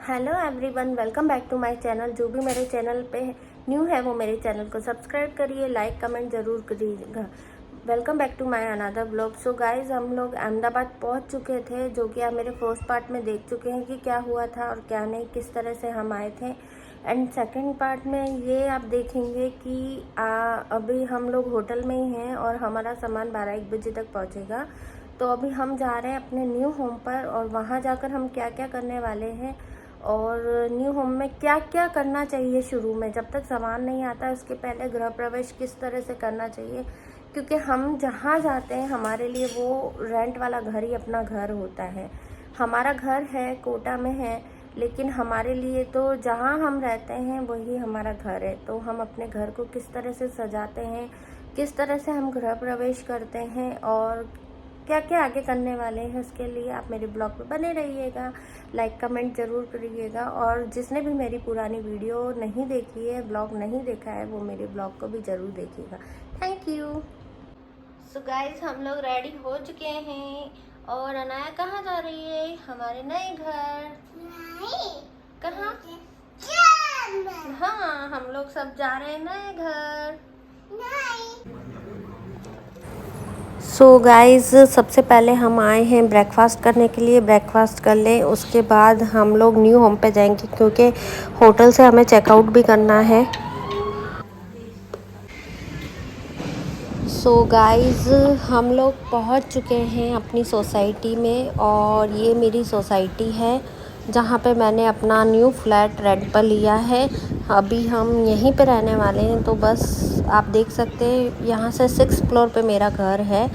Hello everyone, welcome back to my channel. जो भी मेरे चैनल पे न्यू है वो मेरे चैनल को सब्सक्राइब करिए, लाइक कमेंट ज़रूर करिएगा। Welcome back to my another blog. So guys, हम लोग अहमदाबाद पहुंच चुके थे, जो कि आप मेरे फर्स्ट पार्ट में देख चुके हैं कि क्या हुआ था और क्या नहीं, किस तरह से हम आए थे। एंड सेकंड पार्ट में ये आप देखेंगे कि अभी हम लोग होटल में ही हैं और हमारा सामान 12-1 बजे तक पहुंचेगा। तो अभी हम जा रहे हैं अपने न्यू होम पर और वहाँ जाकर हम क्या क्या करने वाले हैं और न्यू होम में क्या क्या करना चाहिए शुरू में, जब तक सामान नहीं आता उसके पहले गृह प्रवेश किस तरह से करना चाहिए। क्योंकि हम जहाँ जाते हैं हमारे लिए वो रेंट वाला घर ही अपना घर होता है। हमारा घर है कोटा में है, लेकिन हमारे लिए तो जहाँ हम रहते हैं वही हमारा घर है। तो हम अपने घर को किस तरह से सजाते हैं, किस तरह से हम गृह प्रवेश करते हैं और क्या क्या आगे करने वाले हैं, उसके लिए आप मेरे ब्लॉग पे बने रहिएगा। लाइक कमेंट ज़रूर करिएगा और जिसने भी मेरी पुरानी वीडियो नहीं देखी है, ब्लॉग नहीं देखा है, वो मेरे ब्लॉग को भी ज़रूर देखिएगा। Thank you. सो गाइज, हम लोग रेडी हो चुके हैं और अनाया कहाँ जा रही है? हमारे नए घर। कहाँ? हाँ, हम लोग सब जा रहे हैं नए घर। सो गाइज़, सबसे पहले हम आए हैं ब्रेकफास्ट करने के लिए। ब्रेकफास्ट कर लें, उसके बाद हम लोग न्यू होम पे जाएंगे क्योंकि होटल से हमें चेकआउट भी करना है। सो गाइज़, हम लोग पहुंच चुके हैं अपनी सोसाइटी में और ये मेरी सोसाइटी है जहां पे मैंने अपना न्यू फ्लैट रेंट पर लिया है। अभी हम यहीं पे रहने वाले हैं। तो बस आप देख सकते हैं यहाँ से 6th फ्लोर पे मेरा घर है,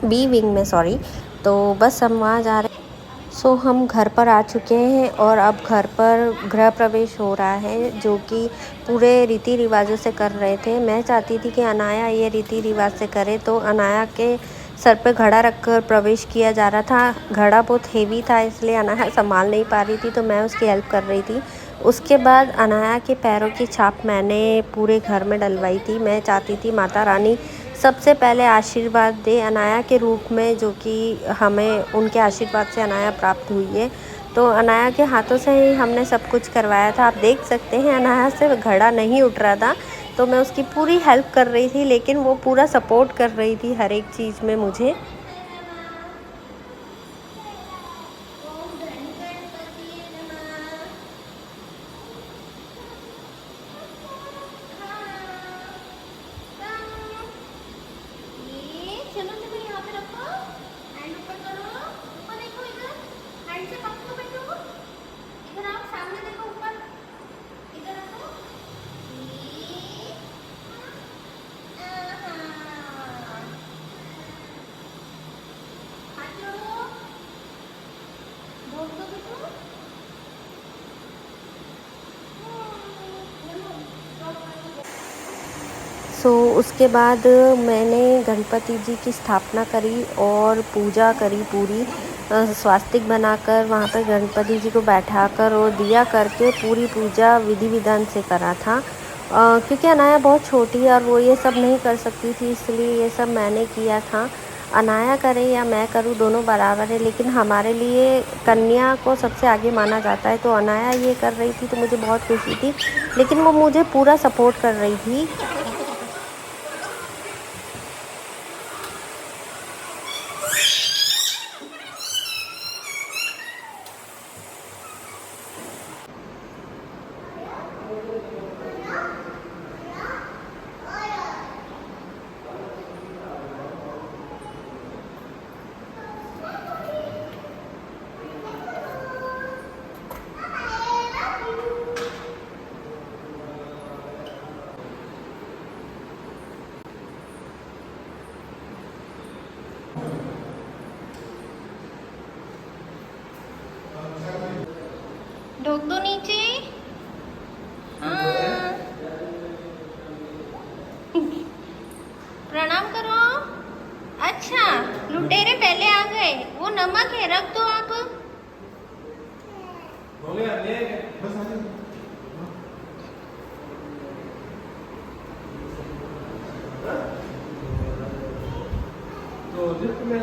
बी विंग में सॉरी। तो बस हम वहाँ जा रहे हैं। सो हम घर पर आ चुके हैं और अब घर पर गृह प्रवेश हो रहा है, जो कि पूरे रीति रिवाजों से कर रहे थे। मैं चाहती थी कि अनाया ये रीति रिवाज से करे, तो अनाया के सर पे घड़ा रखकर प्रवेश किया जा रहा था। घड़ा बहुत हेवी था, इसलिए अनाया संभाल नहीं पा रही थी, तो मैं उसकी हेल्प कर रही थी। उसके बाद अनाया के पैरों की छाप मैंने पूरे घर में डलवाई थी। मैं चाहती थी माता रानी सबसे पहले आशीर्वाद दे अनाया के रूप में, जो कि हमें उनके आशीर्वाद से अनाया प्राप्त हुई है। तो अनाया के हाथों से ही हमने सब कुछ करवाया था। आप देख सकते हैं अनाया से घड़ा नहीं उठ रहा था, तो मैं उसकी पूरी हेल्प कर रही थी, लेकिन वो पूरा सपोर्ट कर रही थी हर एक चीज़ में मुझे। चलो चलो, यहाँ पे रखो, हैंड ऊपर करो, ऊपर देखो, इधर हैंड से पकड़ो, बैठो, इधर आओ, सामने देखो, ऊपर इधर रखो। हाथ जोड़ो, भोग दो बेटो। उसके बाद मैंने गणपति जी की स्थापना करी और पूजा करी पूरी। स्वास्तिक बनाकर वहाँ पर गणपति जी को बैठाकर और दिया करके पूरी पूजा विधि विधान से करा था। क्योंकि अनाया बहुत छोटी है और वो ये सब नहीं कर सकती थी, इसलिए ये सब मैंने किया था। अनाया करे या मैं करूँ, दोनों बराबर है, लेकिन हमारे लिए कन्या को सबसे आगे माना जाता है। तो अनाया ये कर रही थी तो मुझे बहुत खुशी थी, लेकिन वो मुझे पूरा सपोर्ट कर रही थी। ढोक दो नीचे। हाँ। प्रणाम करो। अच्छा, लुटेरे पहले आ गए। वो नमक है, रख दो आप। हो गया, ले बस आ जाओ। तो लिफ्ट में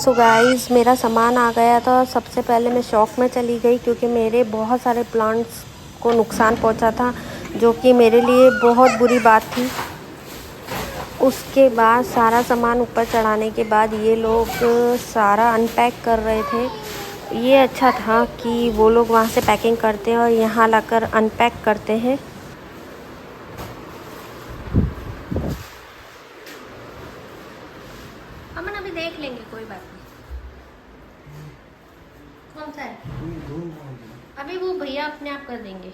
सो गाइस मेरा सामान आ गया था। सबसे पहले मैं शॉक में चली गई क्योंकि मेरे बहुत सारे प्लांट्स को नुकसान पहुंचा था, जो कि मेरे लिए बहुत बुरी बात थी। उसके बाद सारा सामान ऊपर चढ़ाने के बाद ये लोग सारा अनपैक कर रहे थे। ये अच्छा था कि वो लोग वहाँ से पैकिंग करते हैं और यहाँ लाकर अनपैक करते हैं। अमन अभी देख लेंगे, कोई बात नहीं। कौन सा है? अभी वो भैया अपने आप कर देंगे।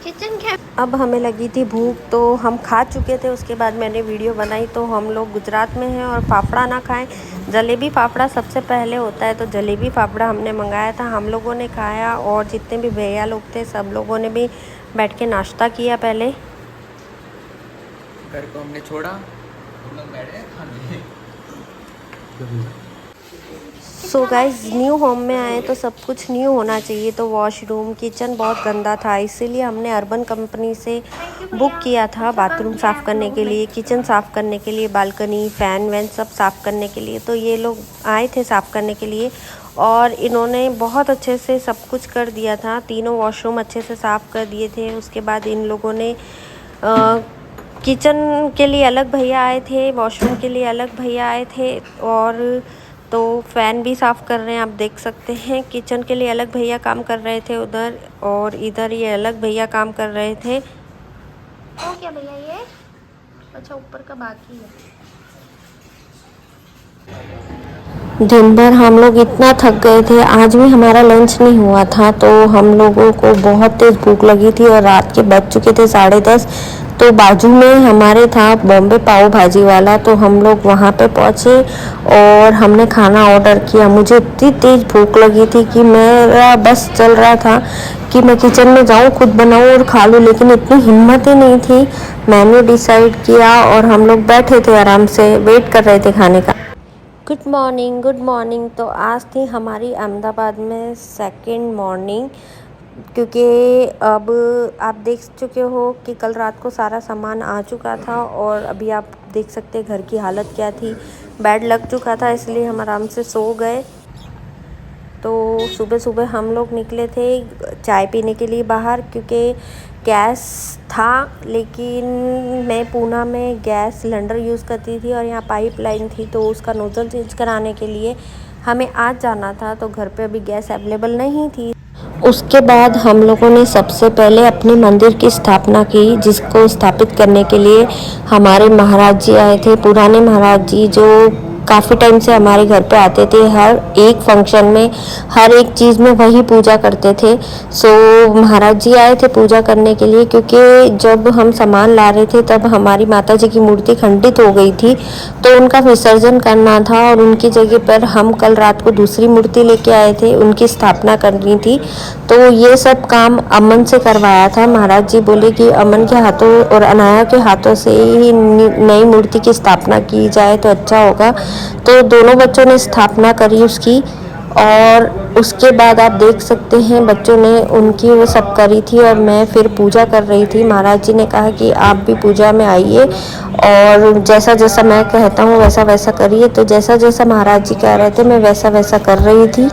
किचन क्या? अब हमें लगी थी भूख तो हम खा चुके थे। उसके बाद मैंने वीडियो बनाई। तो हम लोग गुजरात में हैं और फाफड़ा ना खाएं, जलेबी फाफड़ा सबसे पहले होता है। तो जलेबी फाफड़ा हमने मंगाया था, हम लोगों ने खाया और जितने भी भैया लोग थे सब लोगों ने भी बैठ के नाश्ता किया। पहले घर को हमने छोड़ा, हम लोग बैठे खाने। सो गाइज न्यू होम में आए तो सब कुछ न्यू होना चाहिए। तो वॉशरूम किचन बहुत गंदा था, इसीलिए हमने अर्बन कंपनी से बुक किया था बाथरूम साफ़ करने के लिए, किचन साफ़ करने के लिए, बालकनी फैन वैन सब साफ़ करने के लिए। तो ये लोग आए थे साफ़ करने के लिए और इन्होंने बहुत अच्छे से सब कुछ कर दिया था। तीनों वॉशरूम अच्छे से साफ़ कर दिए थे। उसके बाद इन लोगों ने किचन के लिए अलग भैया आए थे, वॉशरूम के लिए अलग भैया आए थे और तो फ़ैन भी साफ़ कर रहे हैं, आप देख सकते हैं। किचन के लिए अलग भैया काम कर रहे थे उधर, और इधर ये अलग भैया काम कर रहे थे। तो क्या भैया ये अच्छा ऊपर का बाकी है। दिन भर हम लोग इतना थक गए थे, आज भी हमारा लंच नहीं हुआ था। तो हम लोगों को बहुत तेज़ भूख लगी थी और रात के बज चुके थे 10:30। तो बाजू में हमारे था बॉम्बे पाव भाजी वाला, तो हम लोग वहाँ पे पहुँचे और हमने खाना ऑर्डर किया। मुझे इतनी तेज़ भूख लगी थी कि मेरा बस चल रहा था कि मैं किचन में जाऊँ, खुद बनाऊँ और खा लूँ, लेकिन इतनी हिम्मत ही नहीं थी। मैंने डिसाइड किया और हम लोग बैठे थे आराम से, वेट कर रहे थे खाने का। Good morning, good morning. तो आज थी हमारी अहमदाबाद में सेकंड मॉर्निंग, क्योंकि अब आप देख चुके हो कि कल रात को सारा सामान आ चुका था और अभी आप देख सकते हैं घर की हालत क्या थी। बेड लग चुका था, इसलिए हम आराम से सो गए। तो सुबह सुबह हम लोग निकले थे चाय पीने के लिए बाहर, क्योंकि गैस था, लेकिन मैं पूना में गैस सिलेंडर यूज़ करती थी और यहाँ पाइपलाइन थी, तो उसका नोज़ल चेंज कराने के लिए हमें आज जाना था। तो घर पे अभी गैस अवेलेबल नहीं थी। उसके बाद हम लोगों ने सबसे पहले अपने मंदिर की स्थापना की, जिसको स्थापित करने के लिए हमारे महाराज जी आए थे, पुराने महाराज जी, जो काफ़ी टाइम से हमारे घर पे आते थे। हर एक फंक्शन में, हर एक चीज़ में वही पूजा करते थे। सो महाराज जी आए थे पूजा करने के लिए, क्योंकि जब हम सामान ला रहे थे तब हमारी माता जी की मूर्ति खंडित हो गई थी, तो उनका विसर्जन करना था और उनकी जगह पर हम कल रात को दूसरी मूर्ति लेके आए थे, उनकी स्थापना करनी थी। तो ये सब काम अमन से करवाया था। महाराज जी बोले कि अमन के हाथों और अनाया के हाथों से ही नई मूर्ति की स्थापना की जाए तो अच्छा होगा। तो दोनों बच्चों ने स्थापना करी उसकी, और उसके बाद आप देख सकते हैं बच्चों ने उनकी वो सब करी थी और मैं फिर पूजा कर रही थी। महाराज जी ने कहा कि आप भी पूजा में आइए और जैसा जैसा मैं कहता हूँ वैसा वैसा करिए। तो जैसा जैसा महाराज जी कह रहे थे मैं वैसा वैसा कर रही थी।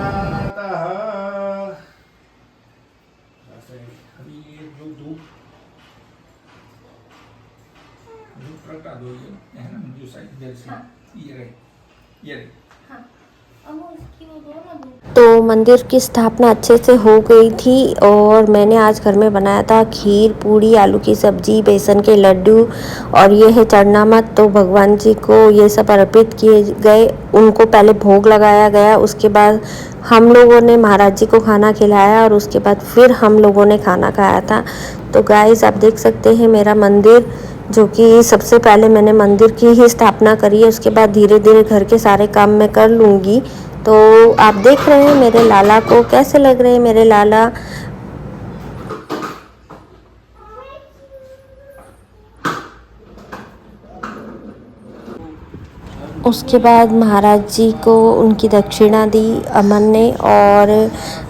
तो मंदिर की स्थापना अच्छे से हो गई थी और मैंने आज घर में बनाया था खीर, पूड़ी, आलू की सब्जी, बेसन के लड्डू और ये है चरनामत। तो भगवान जी को ये सब अर्पित किए गए, उनको पहले भोग लगाया गया। उसके बाद हम लोगों ने महाराज जी को खाना खिलाया और उसके बाद फिर हम लोगों ने खाना खाया था। तो गाइस आप देख सकते हैं मेरा मंदिर, जो कि सबसे पहले मैंने मंदिर की ही स्थापना करी है, उसके बाद धीरे धीरे घर के सारे काम मैं कर लूँगी। तो आप देख रहे हैं मेरे लाला को, कैसे लग रहे हैं मेरे लाला। उसके बाद महाराज जी को उनकी दक्षिणा दी अमन ने। और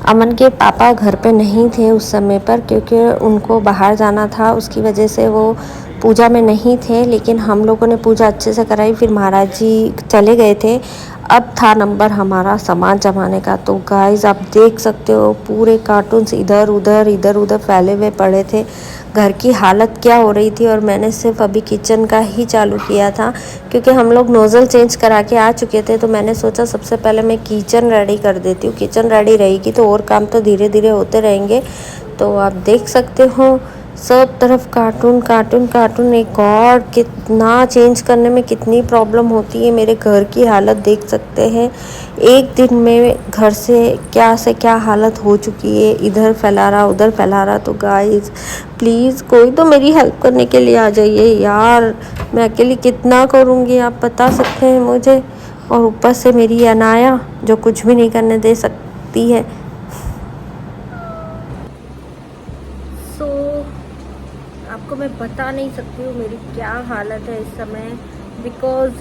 अमन के पापा घर पे नहीं थे उस समय पर, क्योंकि उनको बाहर जाना था, उसकी वजह से वो पूजा में नहीं थे। लेकिन हम लोगों ने पूजा अच्छे से कराई, फिर महाराज जी चले गए थे। अब था नंबर हमारा सामान जमाने का। तो गाइस आप देख सकते हो पूरे कार्टून्स इधर उधर फैले हुए पड़े थे। घर की हालत क्या हो रही थी। और मैंने सिर्फ अभी किचन का ही चालू किया था, क्योंकि हम लोग नोज़ल चेंज करा के आ चुके थे। तो मैंने सोचा सबसे पहले मैं किचन रेडी कर देती हूँ। किचन रेडी रहेगी तो और काम तो धीरे धीरे होते रहेंगे। तो आप देख सकते हो सब तरफ कार्टून कार्टून कार्टून। एक और कितना चेंज करने में कितनी प्रॉब्लम होती है। मेरे घर की हालत देख सकते हैं, एक दिन में घर से क्या हालत हो चुकी है। इधर फैला रहा उधर फैला रहा। तो गाइस प्लीज़ कोई तो मेरी हेल्प करने के लिए आ जाइए यार। मैं अकेली कितना करूँगी, आप बता सकते हैं मुझे। और ऊपर से मेरी अनाया जो कुछ भी नहीं करने दे सकती है। सो आपको मैं बता नहीं सकती हूँ मेरी क्या हालत है इस समय। बिकॉज़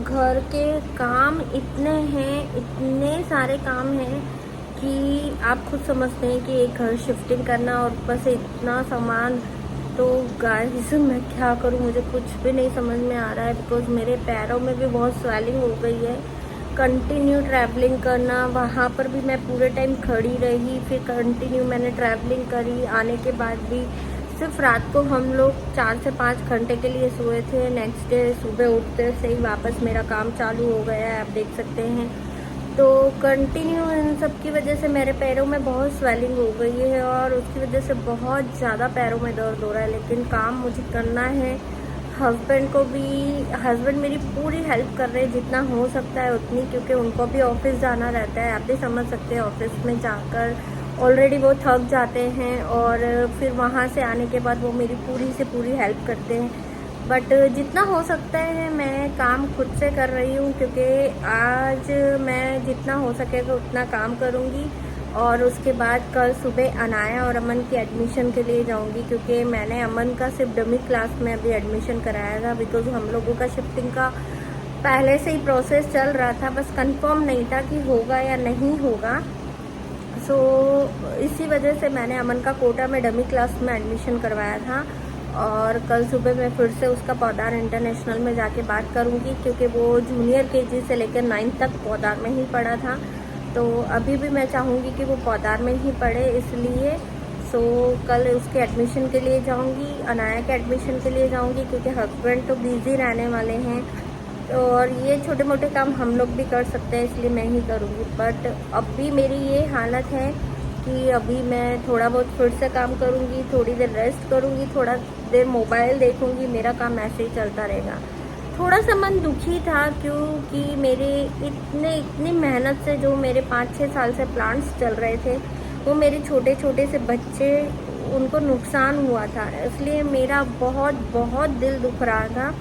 घर के काम इतने सारे काम हैं कि आप खुद समझते हैं कि एक घर शिफ्टिंग करना और ऊपर से इतना सामान। तो गाइस मैं क्या करूँ, मुझे कुछ भी नहीं समझ में आ रहा है। बिकॉज़ मेरे पैरों में भी बहुत स्वेलिंग हो गई है। कंटिन्यू ट्रैवलिंग करना, वहाँ पर भी मैं पूरे टाइम खड़ी रही, फिर कंटिन्यू मैंने ट्रैवलिंग करी। आने के बाद भी सिर्फ रात को हम लोग 4 से 5 घंटे के लिए सोए थे। नेक्स्ट डे सुबह उठते से ही वापस मेरा काम चालू हो गया है, आप देख सकते हैं। तो कंटिन्यू इन सब की वजह से मेरे पैरों में बहुत स्वेलिंग हो गई है और उसकी वजह से बहुत ज़्यादा पैरों में दर्द हो रहा है। लेकिन काम मुझे करना है। हस्बैंड मेरी पूरी हेल्प कर रहे हैं जितना हो सकता है उतनी, क्योंकि उनको भी ऑफिस जाना रहता है। आप भी समझ सकते हैं, ऑफिस में जाकर ऑलरेडी वो थक जाते हैं और फिर वहाँ से आने के बाद वो मेरी पूरी से पूरी हेल्प करते हैं। बट जितना हो सकता है मैं काम खुद से कर रही हूँ, क्योंकि आज मैं जितना हो सकेगा उतना काम करूँगी। और उसके बाद कल सुबह अनाया और अमन की एडमिशन के लिए जाऊंगी, क्योंकि मैंने अमन का सिर्फ डमी क्लास में अभी एडमिशन कराया था। बिकॉज हम लोगों का शिफ्टिंग का पहले से ही प्रोसेस चल रहा था, बस कंफर्म नहीं था कि होगा या नहीं होगा। सो इसी वजह से मैंने अमन का कोटा में डमी क्लास में एडमिशन करवाया था। और कल सुबह मैं फिर से उसका पौधार इंटरनेशनल में जाके बात करूंगी, क्योंकि वो जूनियर केजी से लेकर 9th तक पौधार में ही पढ़ा था। तो अभी भी मैं चाहूँगी कि वो पौधार में ही पढ़े, इसलिए कल उसके एडमिशन के लिए जाऊँगी, अनाया के एडमिशन के लिए जाऊँगी, क्योंकि हस्बैंड तो बिज़ी रहने वाले हैं। और ये छोटे मोटे काम हम लोग भी कर सकते हैं, इसलिए मैं ही करूँगी। बट अभी मेरी ये हालत है कि अभी मैं थोड़ा बहुत फिर से काम करूँगी, थोड़ी देर रेस्ट करूँगी, थोड़ा देर मोबाइल देखूँगी, मेरा काम ऐसे ही चलता रहेगा। थोड़ा सा मन दुखी था, क्योंकि मेरे इतनी मेहनत से जो मेरे 5-6 साल से प्लांट्स चल रहे थे, वो मेरे छोटे छोटे से बच्चे उनको नुकसान हुआ था, इसलिए मेरा बहुत बहुत दिल दुख रहा था।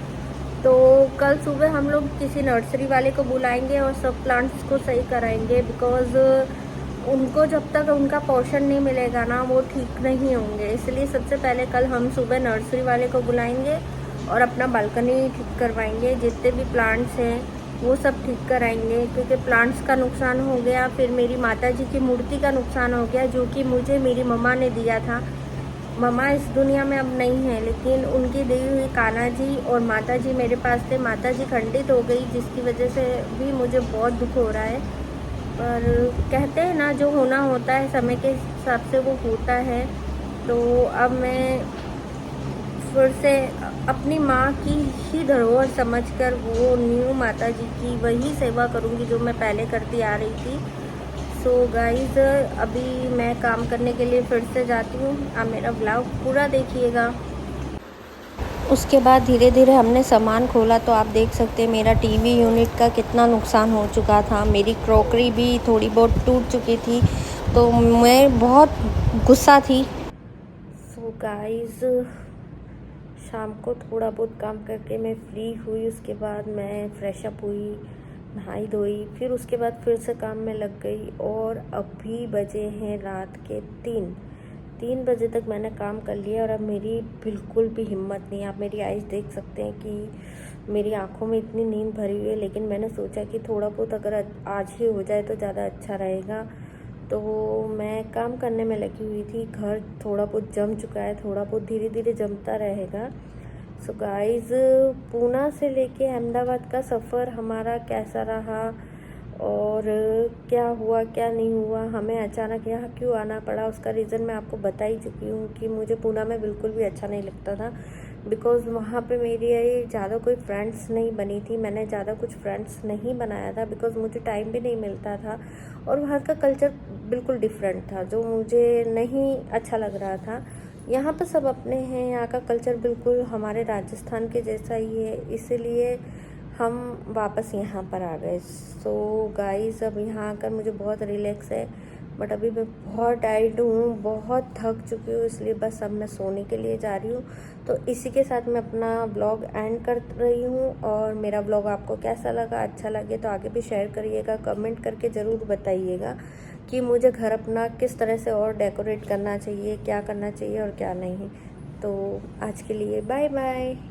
तो कल सुबह हम लोग किसी नर्सरी वाले को बुलाएंगे और सब प्लांट्स को सही कराएंगे। बिकॉज़ उनको जब तक उनका पोर्शन नहीं मिलेगा ना, वो ठीक नहीं होंगे। इसलिए सबसे पहले कल हम सुबह नर्सरी वाले को बुलाएंगे और अपना बालकनी ठीक करवाएंगे। जितने भी प्लांट्स हैं वो सब ठीक कराएंगे, क्योंकि प्लांट्स का नुकसान हो गया। फिर मेरी माता जी की मूर्ति का नुकसान हो गया, जो कि मुझे मेरी मम्मा ने दिया था। मम्मा इस दुनिया में अब नहीं है, लेकिन उनकी दी हुई कान्हा जी और माता जी मेरे पास थे। माता जी खंडित हो गई, जिसकी वजह से भी मुझे बहुत दुख हो रहा है। पर कहते हैं ना, जो होना होता है समय के हिसाब से वो होता है। तो अब मैं फिर से अपनी माँ की ही धरोहर समझकर वो न्यू माता जी की वही सेवा करूँगी जो मैं पहले करती आ रही थी। सो गाइज़ अभी मैं काम करने के लिए फिर से जाती हूँ। आप मेरा ब्लॉग पूरा देखिएगा। उसके बाद धीरे धीरे हमने सामान खोला, तो आप देख सकते हैं मेरा टीवी यूनिट का कितना नुकसान हो चुका था। मेरी क्रॉकरी भी थोड़ी बहुत टूट चुकी थी, तो मैं बहुत गुस्सा थी। सो गाइज़ शाम को थोड़ा बहुत काम करके मैं फ्री हुई। उसके बाद मैं फ्रेश अप हुई, नहाई धोई, फिर उसके बाद फिर से काम में लग गई। और अभी बजे हैं रात के 3 3 बजे तक मैंने काम कर लिया और अब मेरी बिल्कुल भी हिम्मत नहीं है। आप मेरी आइज़ देख सकते हैं कि मेरी आंखों में इतनी नींद भरी हुई है, लेकिन मैंने सोचा कि थोड़ा बहुत अगर आज ही हो जाए तो ज़्यादा अच्छा रहेगा। तो मैं काम करने में लगी हुई थी। घर थोड़ा बहुत जम चुका है, थोड़ा बहुत धीरे धीरे जमता रहेगा। सो गाइज़, पूना से लेके अहमदाबाद का सफ़र हमारा कैसा रहा और क्या हुआ क्या नहीं हुआ, हमें अचानक यहाँ क्यों आना पड़ा, उसका रीज़न मैं आपको बता ही चुकी हूँ कि मुझे पूना में बिल्कुल भी अच्छा नहीं लगता था। बिकॉज़ वहाँ पे मेरी ज़्यादा कोई फ्रेंड्स नहीं बनी थी, मैंने ज़्यादा कुछ फ्रेंड्स नहीं बनाया था बिकॉज़ मुझे टाइम भी नहीं मिलता था और वहाँ का कल्चर बिल्कुल डिफरेंट था जो मुझे नहीं अच्छा लग रहा था। यहाँ पर सब अपने हैं, यहाँ का कल्चर बिल्कुल हमारे राजस्थान के जैसा ही है, इसीलिए हम वापस यहाँ पर आ गए। सो गाइस, अब यहाँ आकर मुझे बहुत रिलैक्स है, बट अभी मैं बहुत टायर्ड हूँ, बहुत थक चुकी हूँ, इसलिए बस अब मैं सोने के लिए जा रही हूँ। तो इसी के साथ मैं अपना ब्लॉग एंड कर रही हूँ और मेरा ब्लॉग आपको कैसा लगा, अच्छा लगे तो आगे भी शेयर करिएगा, कमेंट करके ज़रूर बताइएगा कि मुझे घर अपना किस तरह से और डेकोरेट करना चाहिए, क्या करना चाहिए और क्या नहीं। तो आज के लिए बाय बाय।